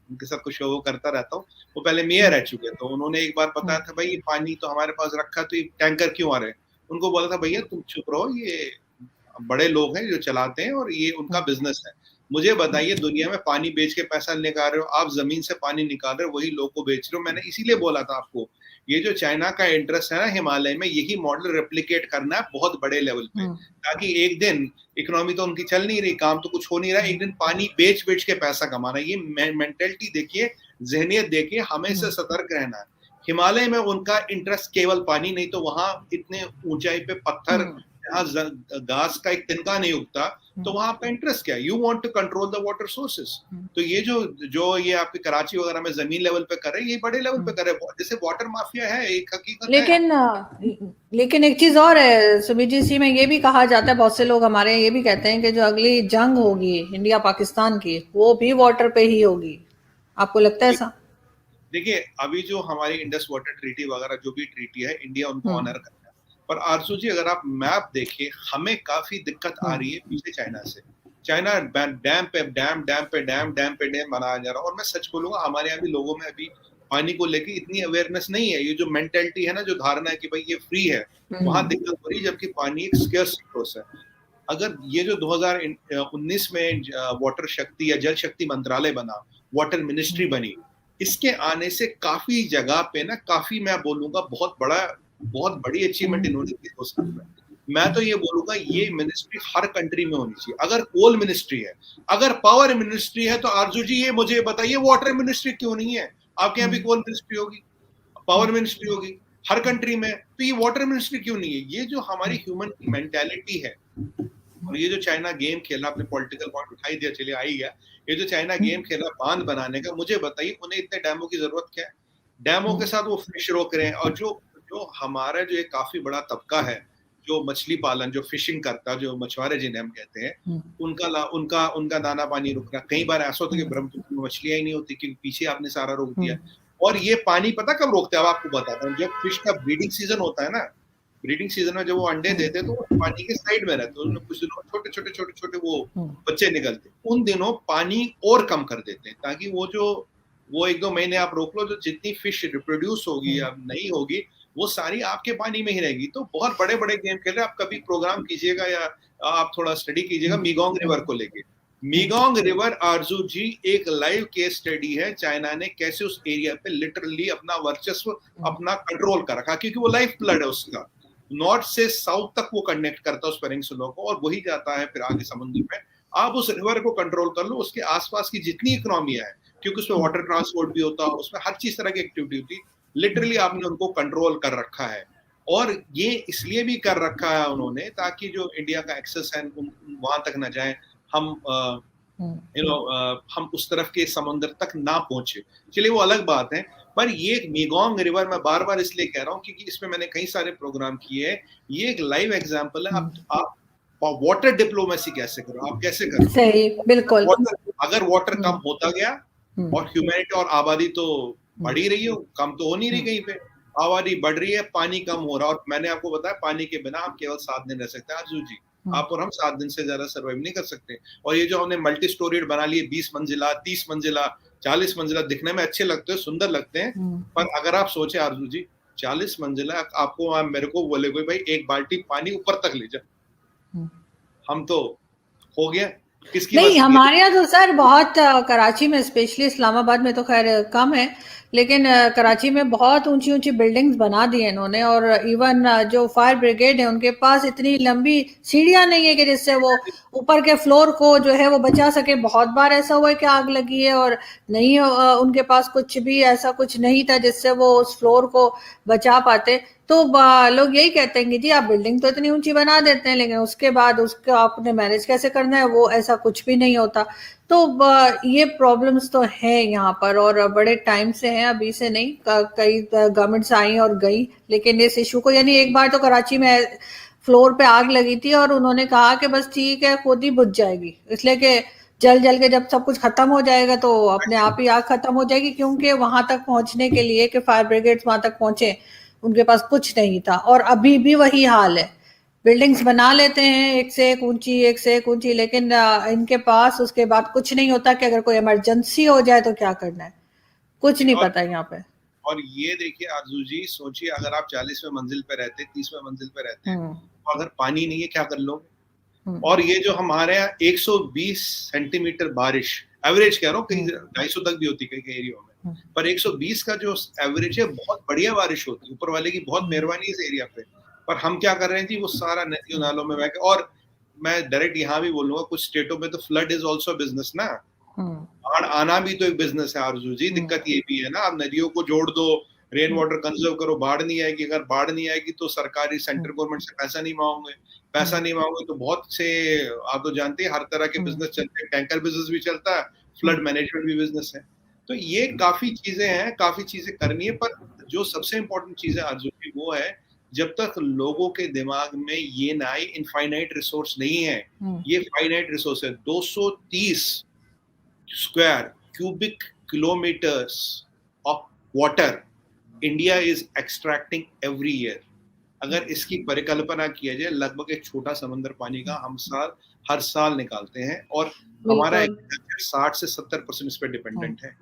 उनके साथ कुछ वो करता रहता हूँ, वो पहले मेयर रह चुके, तो उन्होंने एक बार बताया था भाई ये पानी तो हमारे पास रखा, तो ये टैंकर क्यों आ रहे हैं। उनको बोला था भैया तुम चुप रहो, ये बड़े लोग हैं जो चलाते हैं और ये उनका बिजनेस है। मुझे बताइए, दुनिया में पानी बेच के पैसा निकाल रहे हो आप, जमीन से पानी निकाल रहे हो, वही लोग को बेच रहे हो। मैंने इसीलिए बोला था आपको, ये जो चाइना का इंटरेस्ट है ना हिमालय में, यही मॉडल रेप्लिकेट करना है बहुत बड़े लेवल पे, ताकि एक दिन इकोनॉमी तो उनकी चल नहीं रही, काम तो कुछ हो नहीं रहा, एक दिन पानी बेच बेच के पैसा कमाना। ये मेंटेलिटी देखिए, जहनियत देखिए, हमें से सतर्क रहना है। हिमालय में उनका इंटरेस्ट केवल पानी नहीं, तो वहां इतने ऊंचाई पे पत्थर, जहाँ घास का एक तिनका नहीं उगता, तो वहां आपका इंटरेस्ट क्या है? You want to control the water sources. तो ये जो ये आपके कराची वगैरह में जमीन लेवल पे कर रहे हैं, ये बड़े लेवल पे कर रहे हैं, जैसे वाटर माफिया है, एक हकीकत लेकिन है। लेकिन एक चीज और है सुमित जी, इसी में ये भी कहा जाता है, बहुत से लोग हमारे यहाँ ये भी कहते हैं कि जो अगली जंग होगी इंडिया पाकिस्तान की, वो भी वाटर पे ही होगी। आपको लगता है ऐसा? देखिए, अभी जो हमारी इंडस वाटर ट्रीटी वगैरह जो भी ट्रीटी है, इंडिया उनको ऑनर करता है। पर आरसू जी, अगर आप मैप देखें, हमें काफी दिक्कत आ रही है पीछे चाइना से। चाइना डैम पे डैम, डैम पे डैम, डैम पे डैम बनाया जा रहा है। और मैं सच बोलूंगा, हमारे यहाँ भी लोगों में अभी पानी को लेके इतनी अवेयरनेस नहीं है। ये जो मेंटेलिटी है ना, जो धारणा है कि भाई ये फ्री है, वहां दिक्कत हो रही है, जबकि पानी एक स्केर्स रिसोर्स है। अगर ये जो 2019 में वाटर शक्ति या जल शक्ति मंत्रालय बना, वाटर मिनिस्ट्री बनी, इसके आने से काफी जगह पे ना, काफी मैं बोलूंगा बहुत बड़ी अचीवमेंट इन्होंने की 2 साल में। मैं तो ये बोलूंगा ये मिनिस्ट्री हर कंट्री में होनी चाहिए। अगर कोल मिनिस्ट्री है, अगर पावर मिनिस्ट्री है, तो आरजू जी ये मुझे बताइए वाटर मिनिस्ट्री क्यों नहीं है? आपके यहाँ भी कोल मिनिस्ट्री होगी, पावर मिनिस्ट्री होगी हर कंट्री में, तो ये वाटर मिनिस्ट्री क्यों नहीं है? ये जो हमारी ह्यूमन की मेंटालिटी है, और ये जो चाइना गेम खेला, आपने पॉलिटिकल पॉइंट उठाई दिया, चलिए आ ही गया, ये जो चाइना गेम खेला बांध बनाने का, मुझे बताइए उन्हें इतने डैमों की जरूरत क्या है? डैमों के साथ वो फिश रोक रहे हैं। और जो जो हमारा जो एक काफी बड़ा तबका है जो मछली पालन, जो फिशिंग करता, जो मछुआरे जिन्हें हम कहते हैं, उनका दाना पानी रुक रहा। कई बार ऐसा होता है कि ब्रह्मपुत्र में मछलियां ही नहीं होती, क्योंकि पीछे आपने सारा रोक दिया। और ये पानी पता कब रोकते हैं? अब आपको बताता हूँ, जब फिश का ब्रीडिंग सीजन होता है ना, ब्रीडिंग सीजन में जब वो अंडे देते हैं तो वो पानी के साइड में रहते हैं, उनमें कुछ दिनों छोटे छोटे वो बच्चे निकलते हैं। उन दिनों पानी और कम कर देते हैं, ताकि वो 1-2 महीने आप रोक लो, जो जितनी फिश रिप्रोड्यूस होगी या नहीं होगी, वो सारी आपके पानी में ही रहेगी। तो बहुत बड़े बड़े गेम खेल रहे हैं। आप कभी प्रोग्राम कीजिएगा या आप थोड़ा स्टडी कीजिएगा मीगोंग रिवर को लेके। मीगोंग रिवर आरजू जी एक लाइव केस स्टडी है, चाइना ने कैसे उस एरिया पे लिटरली अपना वर्चस्व, अपना कंट्रोल कर रखा, क्योंकि वो लाइफ ब्लड है उसका, नॉर्थ से साउथ तक वो कनेक्ट करता है उस पेनिनसुला को और वही जाता है फिर आगे समुद्र में। आप उस रिवर को कंट्रोल कर लो, उसके आसपास की जितनी इकोनॉमियां है, क्योंकि उसमें वाटर ट्रांसपोर्ट भी होता है, उसमें हर चीज तरह की एक्टिविटी होती, लिटरली आपने उनको कंट्रोल कर रखा है। और ये इसलिए भी कर रखा है उन्होंने ताकि जो इंडिया का एक्सेस है वहां तक ना जाए, हम हम उस तरफ के समुद्र तक ना पहुंचे। चलिए वो अलग बात है, पर ये मीगोंग रिवर मैं बार बार इसलिए कह रहा हूँ क्योंकि इसमें मैंने कई सारे प्रोग्राम किए हैं, ये एक लाइव एग्जांपल है। आप वाटर डिप्लोमेसी कैसे करो, आप कैसे करो, सही, बिल्कुल। अगर वाटर कम होता गया और ह्यूमैनिटी और आबादी तो बढ़ ही रही हो, कम तो हो नहीं रही, कहीं पे आबादी बढ़ रही है, पानी कम हो रहा है। और मैंने आपको बताया पानी के बिना आप केवल 7 दिन रह सकते हैं आरजू जी, आप और हम 7 दिन से ज्यादा सर्वाइव नहीं कर सकते। और ये जो हमने मल्टी स्टोरीड बना लिए, 20 मंजिला, 30 मंजिला, 40 मंजिला, दिखने में अच्छे लगते हैं, सुंदर लगते हैं, पर अगर आप सोचे आरजू जी 40 मंजिला आपको मेरे को बोले कोई भाई एक बाल्टी पानी ऊपर तक ले जा, हम तो हो गया किसकी नहीं, हमारे यहाँ तो सर बहुत कराची में, स्पेशली इस्लामाबाद में तो खैर कम है, लेकिन कराची में बहुत ऊंची ऊंची बिल्डिंग्स बना दी है इन्होंने। और इवन जो फायर ब्रिगेड है उनके पास इतनी लंबी सीढ़ियां नहीं है कि जिससे वो ऊपर के फ्लोर को जो है वो बचा सके। बहुत बार ऐसा हुआ है कि आग लगी है और नहीं, उनके पास कुछ भी ऐसा कुछ नहीं था जिससे वो उस फ्लोर को बचा पाते। तो लोग यही कहते हैं कि जी आप बिल्डिंग तो इतनी ऊंची बना देते हैं, लेकिन उसके बाद उसका आपने मैनेज कैसे करना है, वो ऐसा कुछ भी नहीं होता। तो ये प्रॉब्लम्स तो है यहाँ पर और बड़े टाइम से हैं, अभी से नहीं। कई गवर्नमेंट्स आई और गई, लेकिन इस इशू को, यानी एक बार तो कराची में फ्लोर पे आग लगी थी और उन्होंने कहा कि बस ठीक है खुद ही बुझ जाएगी, इसलिए कि जल जल के जब सब कुछ खत्म हो जाएगा तो अपने आप ही आग खत्म हो जाएगी, क्योंकि वहां तक पहुंचने के लिए कि फायर ब्रिगेड वहां तक पहुंचे उनके पास कुछ नहीं था। और अभी भी वही हाल है, बिल्डिंग्स बना लेते हैं एक से एक ऊंची, एक से एक ऊंची, लेकिन इनके पास उसके बाद कुछ नहीं होता कि अगर कोई इमरजेंसी हो जाए तो क्या करना है, कुछ नहीं पता यहाँ पे। और ये देखिए आरजू जी, सोचिए अगर आप 40वें मंजिल पे रहते, 30वें मंजिल पे रहते हैं, तो अगर पानी नहीं है क्या कर लो। और ये जो हमारे यहाँ 120 सेंटीमीटर बारिश एवरेज कह रहा हूँ, कहीं 250 तक भी होती कई एरिया में, पर 120 का जो एवरेज है बहुत बढ़िया बारिश होती है, ऊपर वाले की बहुत मेहरबानी इस एरिया पे। पर हम क्या कर रहे हैं जी, वो सारा नदियों नालों में बह के, और मैं डायरेक्ट यहाँ भी बोलूंगा कुछ स्टेटों में तो फ्लड इज ऑल्सो बिजनेस ना, बाढ़ आना भी तो एक बिजनेस है आरजू जी। दिक्कत ये भी है ना, आप नदियों को जोड़ दो, रेन वाटर कंजर्व करो, बाढ़ नहीं आएगी। अगर बाढ़ नहीं आएगी तो सरकारी सेंट्रल गवर्नमेंट से पैसा नहीं मांगोगे, पैसा नहीं मांगोगे तो बहुत से, आप तो जानते हैं हर तरह के बिजनेस चलते हैं, टैंकर बिजनेस भी चलता है, फ्लड मैनेजमेंट भी बिजनेस है। तो ये काफी चीजें हैं, काफी चीजें करनी है। पर जो सबसे इंपॉर्टेंट चीज है आरजू जी वो है, जब तक लोगों के दिमाग में ये ना आए इनफाइनाइट रिसोर्स नहीं है, ये फाइनाइट रिसोर्स है। 230 square cubic kilometres of water India is extracting every year. अगर इसकी परिकल्पना किया जाए, लगभग एक छोटा समंदर पानी का हम हर साल निकालते हैं, और हमारा 60 से 70% इस पर डिपेंडेंट है।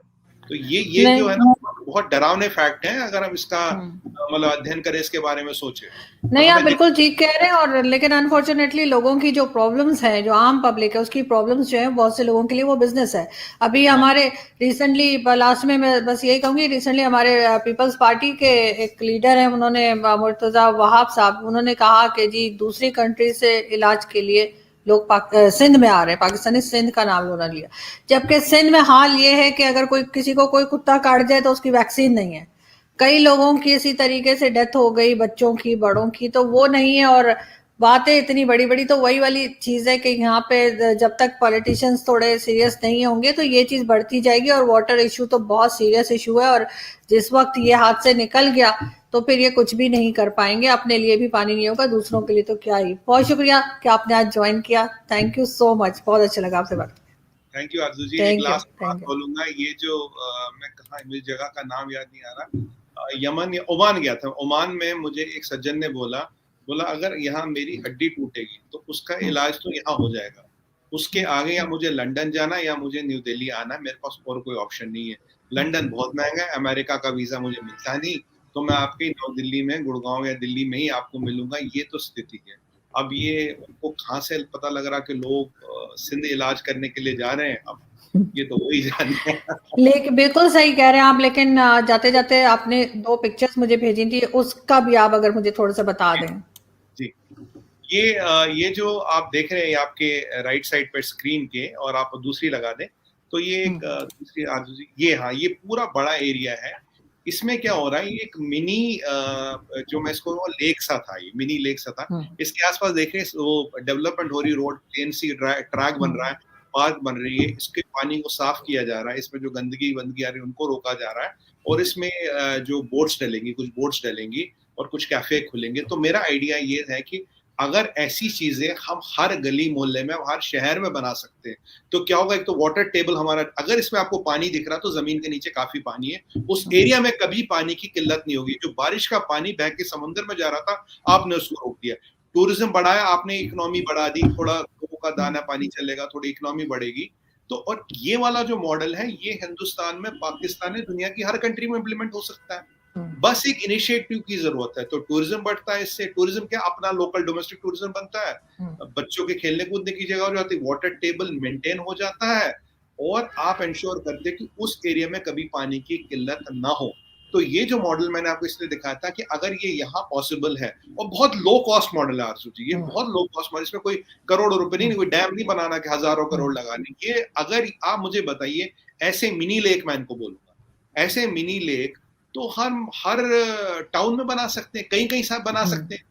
तो ये जो है ना बहुत डरावने फैक्ट है, अगर हम इसका मतलब अध्ययन करें, इसके बारे में सोचे। नहीं, आप बिल्कुल ठीक कह रहे हैं। और लेकिन अनफॉर्चुनेटली लोगों की जो प्रॉब्लम्स है, जो आम पब्लिक है उसकी प्रॉब्लम्स जो है, बहुत से लोगों के लिए वो बिजनेस है। अभी हमारे रिसेंटली, लास्ट में मैं बस यही कहूंगी, रिसेंटली हमारे पीपल्स पार्टी के एक लीडर है, उन्होंने मुर्तजा वहाब साहब, उन्होंने कहा कि जी दूसरी कंट्री से इलाज के लिए लोग सिंध में आ रहे हैं, पाकिस्तानी सिंध का नाम उन्होंने लिया, जबकि सिंध में हाल ये है कि अगर किसी को कोई कुत्ता काट जाए तो उसकी वैक्सीन नहीं है। कई लोगों की इसी तरीके से डेथ हो गई, बच्चों की, बड़ों की, तो वो नहीं है। और बातें इतनी बड़ी बड़ी, तो वही वाली चीज है कि यहाँ पे जब तक पॉलिटिशियंस थोड़े सीरियस नहीं होंगे तो ये चीज बढ़ती जाएगी। और वाटर इशू तो बहुत सीरियस इशू है, और जिस वक्त ये हाथ से निकल गया तो फिर ये कुछ भी नहीं कर पाएंगे, अपने लिए भी पानी नहीं होगा, दूसरों के लिए तो क्या ही। बहुत शुक्रिया कि आपने आज ज्वाइन किया, थैंक यू सो मच, बहुत अच्छा लगा आपसे बात। थैंक यू आरजू जी। एक लास्ट बात बोलूंगा, ये जो मैं कहा, मुझे जगह का नाम याद नहीं आ रहा, यमन या ओमान गया था, ओमान में मुझे एक सज्जन ने बोला अगर यहाँ मेरी हड्डी टूटेगी तो उसका इलाज तो यहाँ हो जाएगा, उसके आगे या मुझे लंदन जाना या मुझे न्यू दिल्ली आना, मेरे पास और कोई ऑप्शन नहीं है। लंदन बहुत महंगा है, अमेरिका का वीजा मुझे मिलता नहीं, तो मैं आपके नई दिल्ली में, गुड़गांव या दिल्ली में ही आपको मिलूंगा, ये तो स्थिति है। अब ये उनको कहाँ से पता लग रहा कि लोग सिंध इलाज करने के लिए जा रहे हैं, अब ये तो वही जाने। लेकिन बिल्कुल सही कह रहे हैं आप, लेकिन जाते जाते आपने 2 पिक्चर्स मुझे भेजी थी, उसका भी आप अगर मुझे थोड़ा सा बता दें। जी, ये जो आप देख रहे हैं आपके राइट साइड पर स्क्रीन के, और आप दूसरी लगा दें, तो ये एक दूसरी, ये हाँ, ये पूरा बड़ा एरिया है। इसमें क्या हो रहा है, ये एक मिनी जो मैं इसको लेक सा था, ये मिनी लेक सा था। इसके आसपास देखें वो डेवलपमेंट हो रही, रोड प्लेन सी ट्रैक बन रहा है, पार्क बन रही है, इसके पानी को साफ किया जा रहा है, इसमें जो गंदगी आ रही है उनको रोका जा रहा है, और इसमें जो बोट्स डलेंगी, कुछ बोट्स डलेंगी और कुछ कैफे खुलेंगे। तो मेरा आइडिया ये है कि अगर ऐसी चीजें हम हर गली मोहल्ले में, हर शहर में बना सकते हैं, तो क्या होगा, एक तो वाटर टेबल हमारा, अगर इसमें आपको पानी दिख रहा है तो जमीन के नीचे काफी पानी है, उस एरिया में कभी पानी की किल्लत नहीं होगी। जो बारिश का पानी बह के समुद्र में जा रहा था, आपने उसको रोक दिया, टूरिज्म बढ़ाया आपने, इकोनॉमी बढ़ा दी, थोड़ा लोगों का दाना पानी चलेगा, थोड़ी इकोनॉमी बढ़ेगी। तो और ये वाला जो मॉडल है, ये हिंदुस्तान में, पाकिस्तान में, दुनिया की हर कंट्री में इम्प्लीमेंट हो सकता है। बस एक इनिशिएटिव की जरूरत है, तो टूरिज्म बढ़ता है इससे। टूरिज्म क्या, अपना लोकल डोमेस्टिक टूरिज्म बनता है, बच्चों के खेलने कूदने की जगह हो जाती है, वाटर टेबल मेंटेन हो जाता है, और आप इंश्योर करते हैं कि उस एरिया में कभी पानी की किल्लत ना हो। तो ये जो मॉडल मैंने आपको इसलिए दिखाया था कि अगर ये यहाँ पॉसिबल है, और बहुत लो कॉस्ट मॉडल है आरजू जी, ये बहुत लो कॉस्ट मॉडल, इसमें कोई करोड़ों रुपए नहीं, कोई डैम नहीं बनाना कि हजारों करोड़ लगाने। ये अगर आप मुझे बताइए, ऐसे मिनी लेक, मैं इनको बोलूंगा ऐसे मिनी लेक, तो हम हर टाउन में बना सकते हैं, कहीं कहीं साथ बना सकते हैं।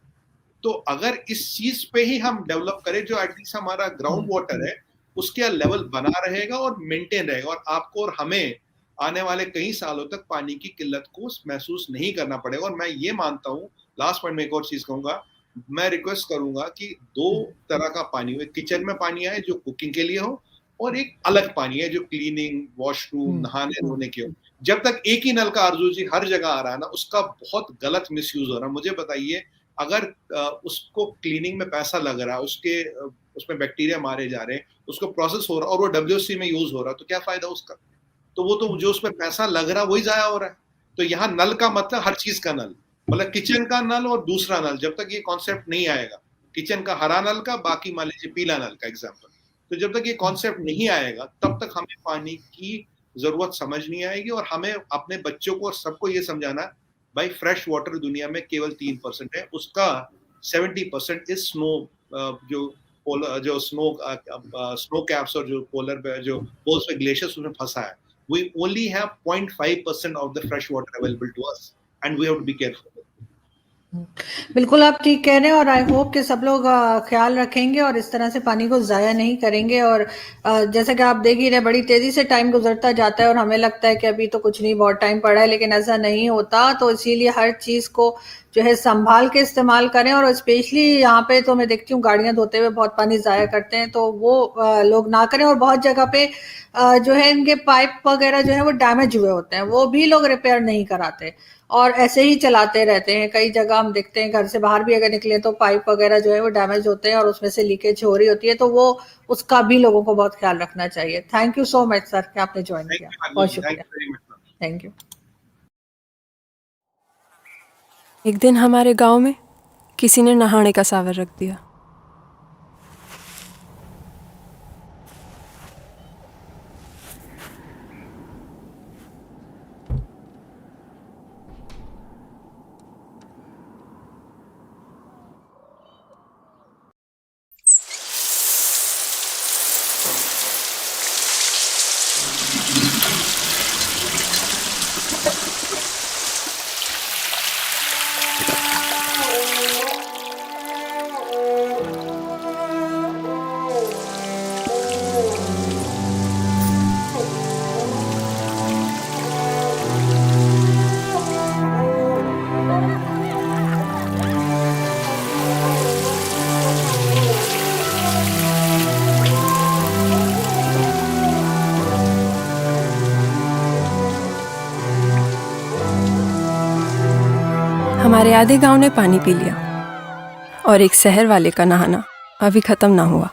तो अगर इस चीज पे ही हम डेवलप करें, जो एटलीस्ट हमारा ग्राउंड वाटर है उसके लेवल बना रहेगा और मेंटेन रहेगा, और आपको और हमें आने वाले कई सालों तक पानी की किल्लत को महसूस नहीं करना पड़ेगा। और मैं ये मानता हूँ, लास्ट पॉइंट में एक और चीज कहूंगा, मैं रिक्वेस्ट करूंगा कि 2 तरह का पानी हो, किचन में पानी आए जो कुकिंग के लिए हो, और एक अलग पानी है जो क्लीनिंग, वॉशरूम, नहाने धोने के हो। जब तक एक ही नल का आरजू जी हर जगह आ रहा है ना, उसका बहुत गलत मिसयूज हो रहा है। मुझे बताइए, अगर उसको क्लीनिंग में पैसा लग रहा है, उसमें बैक्टीरिया मारे जा रहे हैं, उसको प्रोसेस हो रहा है और वो डब्ल्यूसी में यूज हो रहा है, तो क्या फायदा उसका? तो वो तो जो उसमें पैसा लग रहा है वही जाया हो रहा है। तो यहाँ नल का मतलब हर चीज का नल, मतलब किचन का नल और दूसरा नल, जब तक ये कॉन्सेप्ट नहीं आएगा, किचन का हरा नल का, बाकी मान लीजिए पीला नल का एग्जाम्पल, तो जब तक ये कॉन्सेप्ट नहीं आएगा, तब तक हमें पानी की जरूरत समझ नहीं आएगी। और हमें अपने बच्चों को और सबको ये समझाना है, भाई फ्रेश वाटर दुनिया में केवल 3% है, उसका 70% इज स्नो, जो स्नो कैप्स और जो पोलर जो पोल्स पे ग्लेशियर्स उसमें फंसा है। We only have 0.5% of the fresh water available to us, and we have to be careful. बिल्कुल आप ठीक कह रहे हैं, और आई होप कि सब लोग ख्याल रखेंगे और इस तरह से पानी को ज़ाया नहीं करेंगे। और जैसे कि आप देख ही रहे, बड़ी तेज़ी से टाइम गुजरता जाता है और हमें लगता है कि अभी तो कुछ नहीं, बहुत टाइम पड़ा है, लेकिन ऐसा नहीं होता। तो इसीलिए हर चीज़ को जो है संभाल के इस्तेमाल करें। और स्पेशली यहाँ पे तो मैं देखती हूँ गाड़ियाँ धोते हुए बहुत पानी ज़ाया करते हैं, तो वो लोग ना करें। और बहुत जगह पे जो है इनके पाइप वगैरह जो है वो डैमेज हुए होते हैं, वो भी लोग रिपेयर नहीं कराते और ऐसे ही चलाते रहते हैं। कई जगह हम देखते हैं, घर से बाहर भी अगर निकले तो पाइप वगैरह जो है वो डैमेज होते हैं और उसमें से लीकेज हो रही होती है, तो वो उसका भी लोगों को बहुत ख्याल रखना चाहिए। Thank you so much sir कि आपने ज्वाइन किया, बहुत शुक्रिया, थैंक यू। एक दिन हमारे गांव में किसी ने नहाने का सावर रख दिया। हमारे आधे गांव ने पानी पी लिया और एक शहर वाले का नहाना अभी खत्म ना हुआ।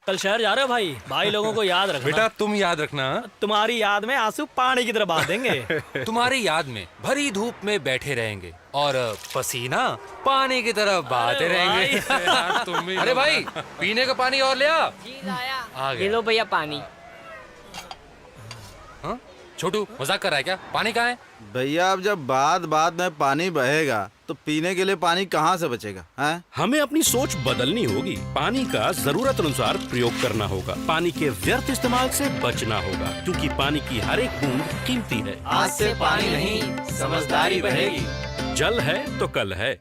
कल शहर जा रहे हो भाई? भाई लोगों को याद रखना। बेटा तुम याद रखना, तुम्हारी याद में आंसू पानी की तरह बहा देंगे। तुम्हारी याद में भरी धूप में बैठे रहेंगे और पसीना पानी की तरह बहाते रहेंगे। अरे भाई पीने का पानी और ले आ। आ ये लो भैया पानी। हाँ? छोटू मजाक कर रहा है क्या? पानी कहाँ है? भैया अब जब बात बात में पानी बहेगा तो पीने के लिए पानी कहाँ से बचेगा? हैं? हमें अपनी सोच बदलनी होगी। पानी का जरूरत अनुसार प्रयोग करना होगा। पानी के व्यर्थ इस्तेमाल से बचना होगा, क्योंकि पानी की हर एक बूंद कीमती है। आज से पानी नहीं, समझदारी बढ़ेगी। जल है तो कल है।